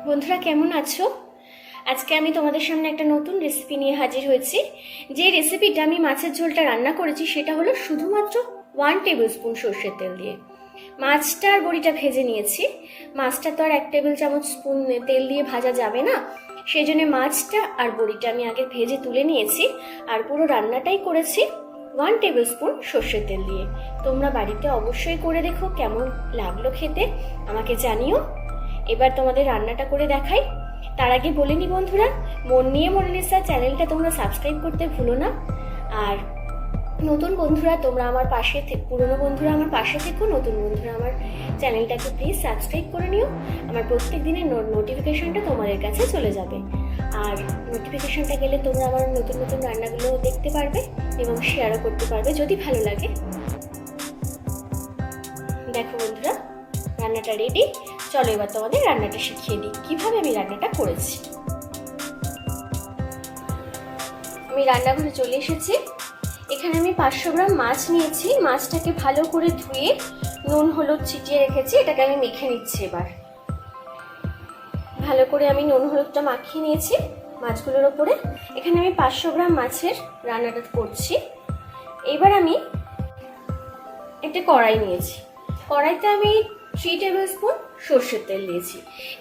বন্ধুরা কেমন আছো? আজকে আমি তোমাদের সামনে একটা নতুন রেসিপি নিয়ে হাজির হয়েছি। যে রেসিপিটা আমি মাছের ঝোলটা রান্না করেছি সেটা হলো শুধুমাত্র 1 টেবিল স্পুন সর্ষের তেল দিয়ে। মাছটা আর বড়িটা ভেজে নিয়েছি। মাছটা তো আর 1 টেবিল চামচ স্পুন তেল দিয়ে ভাজা যাবে না, সেই জন্য মাছটা আর বড়িটা আমি আগে ভেজে তুলে নিয়েছি। আর পুরো রান্নাটাই করেছি 1 টেবিল স্পুন সর্ষের তেল দিয়ে। তোমরা বাড়িতে অবশ্যই করে দেখো, কেমন লাগলো খেতে আমাকে জানিও। এবার তোমাদের রান্নাটা করে দেখাই। তার আগে বলে নি বন্ধুরা, মন নিয়ে মোনালিসা চ্যানেলটা তোমরা সাবস্ক্রাইব করতে ভুলো না। আর নতুন বন্ধুরা তোমরা আমার পাশে, পুরনো বন্ধুরা আমার পাশে থেকো, নতুন বন্ধুরা আমার চ্যানেলটাকে প্লিজ সাবস্ক্রাইব করে নিও। আমার প্রত্যেক দিনের নোটিফিকেশনটা তোমাদের কাছে চলে যাবে। আর নোটিফিকেশনটা গেলে তোমরা আমার নতুন নতুন রান্নাগুলো দেখতে পারবে এবং শেয়ারও করতে পারবে যদি ভালো লাগে। দেখো বন্ধুরা, রান্নাটা রেডি। চলো এবার তোমাদের রান্নাটা শিখিয়ে দিই কিভাবে আমি রান্নাটা করেছি। আমি রান্নাঘরে চলে এসেছি। এখানে আমি 500 গ্রাম মাছ নিয়েছি। মাছটাকে ভালো করে ধুয়ে নুন হলুদ ছিটিয়ে রেখেছি। এটাকে আমি মেখে নিচ্ছি। এবার ভালো করে আমি নুন হলুদটা মাখিয়ে নিয়েছি মাছগুলোর ওপরে। এখানে আমি 500 গ্রাম মাছের রান্নাটা করছি। এবার আমি একটা কড়াই নিয়েছি। কড়াইতে আমি 3 টেবিল স্পুন সর্ষের তেল দিয়েছি।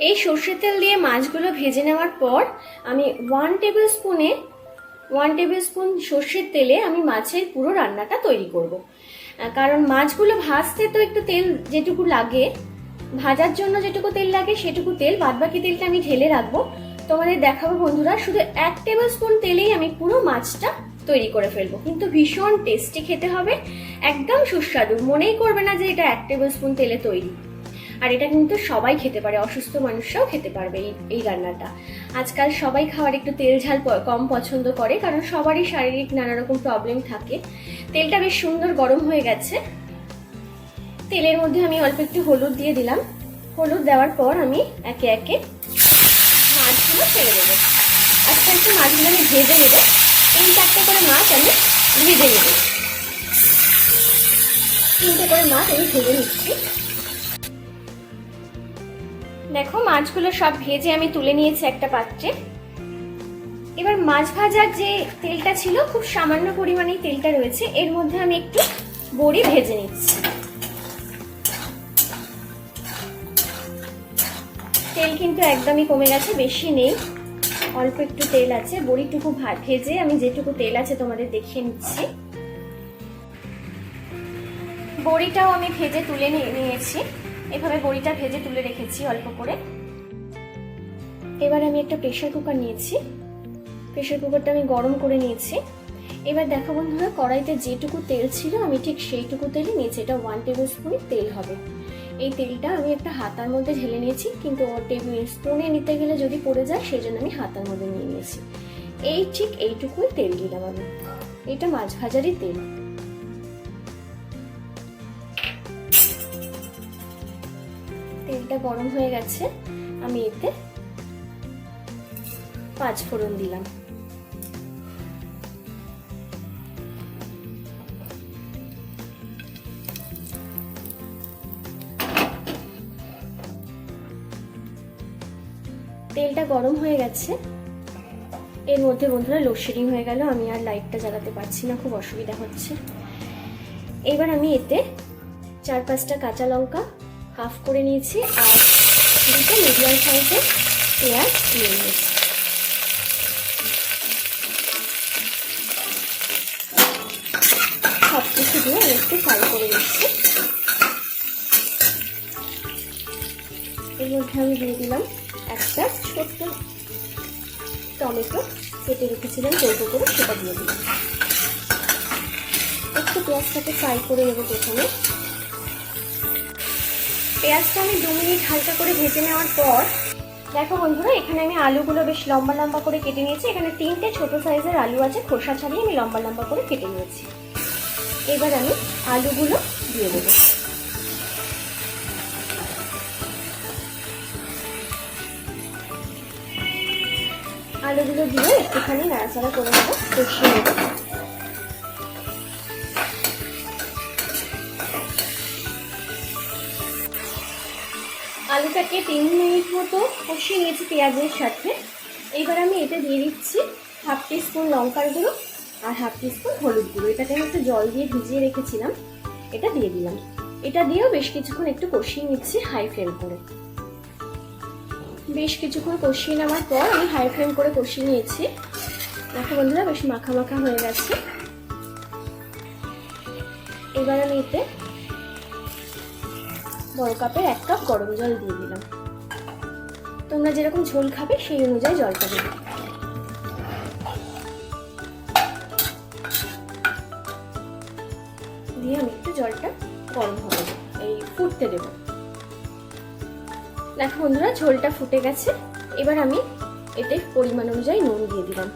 এই সর্ষের তেল দিয়ে মাছগুলো ভেজে নেওয়ার পর আমি 1 টেবিল স্পুন সর্ষের তেলে আমি মাছের পুরো রান্নাটা তৈরি করব। কারণ মাছগুলো ভাজতে তো একটু তেল যেটুকু লাগে, ভাজার জন্য যেটুকু তেল লাগে সেটুকু তেল, বাদবাকি তেলটা আমি ঢেলে রাখবো। তোমাদের দেখাবো বন্ধুরা, শুধু 1 টেবিল স্পুন তেলেই আমি পুরো মাছটা তৈরি করে ফেলবো। কিন্তু ভীষণ টেস্টি খেতে হবে, একদম সুস্বাদু। মনেই করবে না যে এটা 1 টেবিল স্পুন তেলে তৈরি। আর এটা কিন্তু সবাই খেতে পারে, অসুস্থ মানুষরাও খেতে পারবে এই রান্নাটা। আজকাল সবাই খাওয়ার একটু তেল ঝাল কম পছন্দ করে, কারণ সবারই শারীরিক নানা রকম প্রবলেম থাকে। তেলটা বেশ সুন্দর গরম হয়ে গেছে। তেলের মধ্যে আমি অল্প একটু হলুদ দিয়ে দিলাম। হলুদ দেওয়ার পর আমি একে একে মাছগুলো ছেড়ে দেবো। আস্তে আস্তে মাছগুলো আমি ভেজে নেবো। 3-4টে করে মাছ আমি ভেজে নেব। 3টে করে মাছ আমি ভেজে নিচ্ছি। দেখো মাছগুলো সব ভেজে আমি তুলে নিয়েছি একটা পাত্রে। এবার মাছ ভাজার যে তেলটা ছিল, খুব সামান্য পরিমাণেই তেলটা রয়েছে, এর মধ্যে আমি একটু বড়ি ভেজে নিচ্ছি। তেল কিন্তু একদমই কমে গেছে, বেশি নেই, অল্প একটু তেল আছে। বড়িটুকু ভেজে আমি যেটুকু তেল আছে তোমাদের দেখিয়ে নিচ্ছি। বড়িটাও আমি ভেজে তুলে নিয়েছি। এভাবে বড়িটা ভেজে তুলে রেখেছি অল্প করে। এবার আমি একটা প্রেসার কুকার নিয়েছি। প্রেসার কুকারটা আমি গরম করে নিয়েছি। এবার দেখো বন্ধুরা, কড়াইতে যেটুকু তেল ছিল আমি ঠিক সেইটুকু তেলই নিয়েছি। এটা 1 টেবিল স্পুন তেল হবে। এই তেলটা আমি একটা হাতার মধ্যে ঢেলে নিয়েছি, কিন্তু টেবিল স্পুনে নিতে গেলে যদি পড়ে যায় সেই জন্য আমি হাতার মধ্যে নিয়ে নিয়েছি। এই ঠিক এইটুকুই তেল দিলাম আমি। এটা মাছ ভাজারই তেল। তেলটা গরম হয়ে গেছে। আমি এতে 5 ফোড়ন দিলাম। তেলটা গরম হয়ে গেছে। এর মধ্যে বন্ধুরা লোডশেডিং হয়ে গেল, আমি আর লাইটটা জ্বালাতে পারছি না, খুব অসুবিধা হচ্ছে। এবার আমি এতে 4-5টা কাঁচা লঙ্কা হাফ করে নিয়েছি আর 2টো মিডিয়াম সাইজের পেঁয়াজ দিয়ে নিয়েছি। সব কিছু দিয়ে আমি একটু ফ্রাই করে নিচ্ছি। এর মধ্যে আমি দিয়ে দিলাম একটা ছোট্ট টমেটো কেটে রেখেছিলাম চৌকো করে, সেটা দিয়ে দিলাম। একটু পেঁয়াজটাকে ফ্রাই করে নেবো প্রথমে। পেঁয়াজটা আমি 2 মিনিট হালকা করে ভেজে নেওয়ার পর দেখো বন্ধুরা, এখানে আমি আলুগুলো বেশ লম্বা লম্বা করে কেটে নিয়েছি। এখানে 3টে ছোট সাইজের আলু আছে, খোসা ছাড়িয়ে আমি লম্বা লম্বা করে কেটে নিয়েছি। এবার আমি আলুগুলো দিয়ে দেবো। আলুগুলো দিয়ে একটুখানি নাড়াচাড়া করে নেবো, কষিয়ে নেবো। আলু আলুটাকে 3 মিনিট মতো কষিয়ে নিয়েছি পেঁয়াজের সাথে। এইবার আমি এতে দিয়ে দিচ্ছি 1/2 টিস্পুন লঙ্কার গুঁড়ো আর 1/2 টিস্পুন হলুদ গুঁড়ো। এটাকে আমি একটু জল দিয়ে ভিজিয়ে রেখেছিলাম, এটা দিয়ে দিলাম। এটা দিয়েও বেশ কিছুক্ষণ একটু কষিয়ে নিচ্ছি হাই ফ্লেম করে। বেশ কিছুক্ষণ কষিয়ে নেওয়ার পর আমি হাই ফ্লেম করে কষিয়ে নিয়েছি। দেখো বন্ধুরা, বেশ মাখা মাখা হয়ে গেছে। এবার আমি এতে বড় কাপের 1 কাপ গরম জল দিয়ে দিলাম। তোমরা যেরকম ঝোল খাবে সেই অনুযায়ী জলটা দেবে। দিয়ে আমি একটু জলটা গরম হবে এই ফুটতে দেব। দেখো বন্ধুরা, ঝোলটা ফুটে গেছে। এবার আমি এতে পরিমাণ অনুযায়ী নুন দিয়ে দিলাম।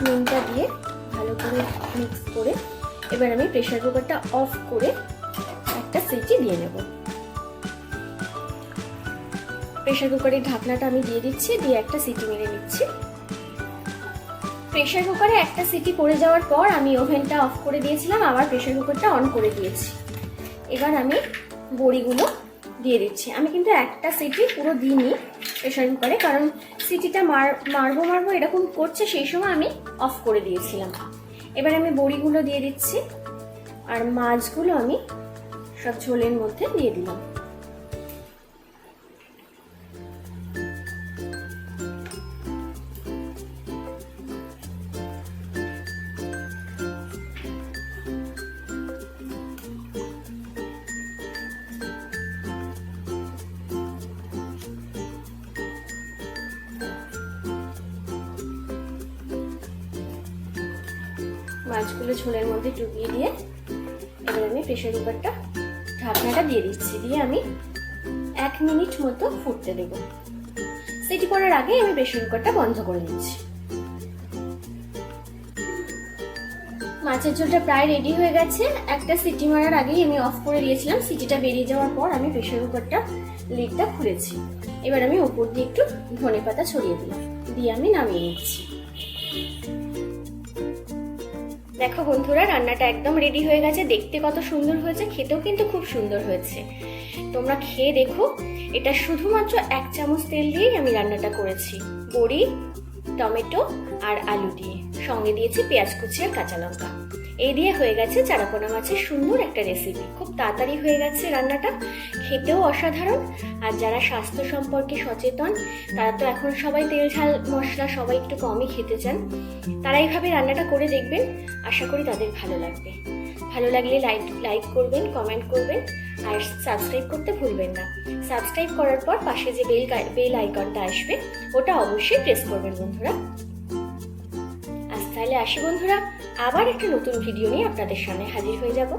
নুনটা দিয়ে ভালো করে মিক্স করে এবার আমি প্রেসার কুকারটা অফ করে একটা সিটি দিয়ে নেব। প্রেসার কুকারের ঢাকনাটা আমি দিয়ে দিচ্ছি, দিয়ে একটা সিটি মেরে নিচ্ছি। প্রেসার কুকারে একটা সিটি পড়ে যাওয়ার পর আমি ওভেনটা অফ করে দিয়েছিলাম, আবার প্রেসার কুকারটা অন করে দিয়েছি। এবার আমি বড়িগুলো দিয়ে দিচ্ছি। আমি কিন্তু একটা সিটি পুরো দিইনি প্রেসার কুকারে, কারণ সিটিটা মারবো এরকম করছে, সেই সময় আমি অফ করে দিয়েছিলাম। এবার আমি বড়িগুলো দিয়ে দিচ্ছি আর মাছগুলো আমি সব ঝোলের মধ্যে দিয়ে দিলাম। মাছগুলো ঝোলের মধ্যে ডুবিয়ে দিয়ে এবার আমি প্রেসার কুকারটা ঢাকনাটা দিয়ে দিচ্ছি। দিয়ে আমি 1 মিনিট মতো ফুটতে দেব। সিটি পড়ার আগে আমি প্রেসার কুকারটা বন্ধ করে দিচ্ছি। মাছের ঝোলটা প্রায় রেডি হয়ে গেছে। একটা সিটি মারার আগেই আমি অফ করে দিয়েছিলাম। সিটিটা বেরিয়ে যাওয়ার পর আমি প্রেসার কুকারটা লিডটা খুলেছি। এবার আমি উপর দিয়ে একটু ধনেপাতা ছড়িয়ে দিলাম, দিয়ে আমি নামিয়ে নিচ্ছি। দেখো বন্ধুরা, রান্নাটা একদম রেডি হয়ে গেছে। দেখতে কত সুন্দর হয়েছে, খেতেও কিন্তু খুব সুন্দর হয়েছে। তোমরা খেয়ে দেখো। এটা শুধুমাত্র 1 চামচ তেল দিয়েই আমি রান্নাটা করেছি, বড়ি, টমেটো আর আলু দিয়ে। সঙ্গে দিয়েছি পেঁয়াজ কুচি আর কাঁচা লঙ্কা। এই দিয়ে হয়ে গেছে চারাপোনা মাছের সুন্দর একটা রেসিপি। খুব তাড়াতাড়ি হয়ে গেছে রান্নাটা, খেতেও অসাধারণ। আর যারা স্বাস্থ্য সম্পর্কে সচেতন, তারা তো এখন সবাই তেল ঝাল মশলা সবাই একটু কমই খেতে চান, তারা এইভাবে রান্নাটা করে দেখবেন। আশা করি তাদের ভালো লাগবে। ভালো লাগলে লাইক করবেন, কমেন্ট করবেন আর সাবস্ক্রাইব করতে ভুলবেন না। সাবস্ক্রাইব করার পর পাশে যে বেল আইকনটা আসবে ওটা অবশ্যই প্রেস করবেন বন্ধুরা। আজ তাহলে আসি বন্ধুরা, আবার একটা নতুন ভিডিও নিয়ে আপনাদের সামনে হাজির হয়ে যাব।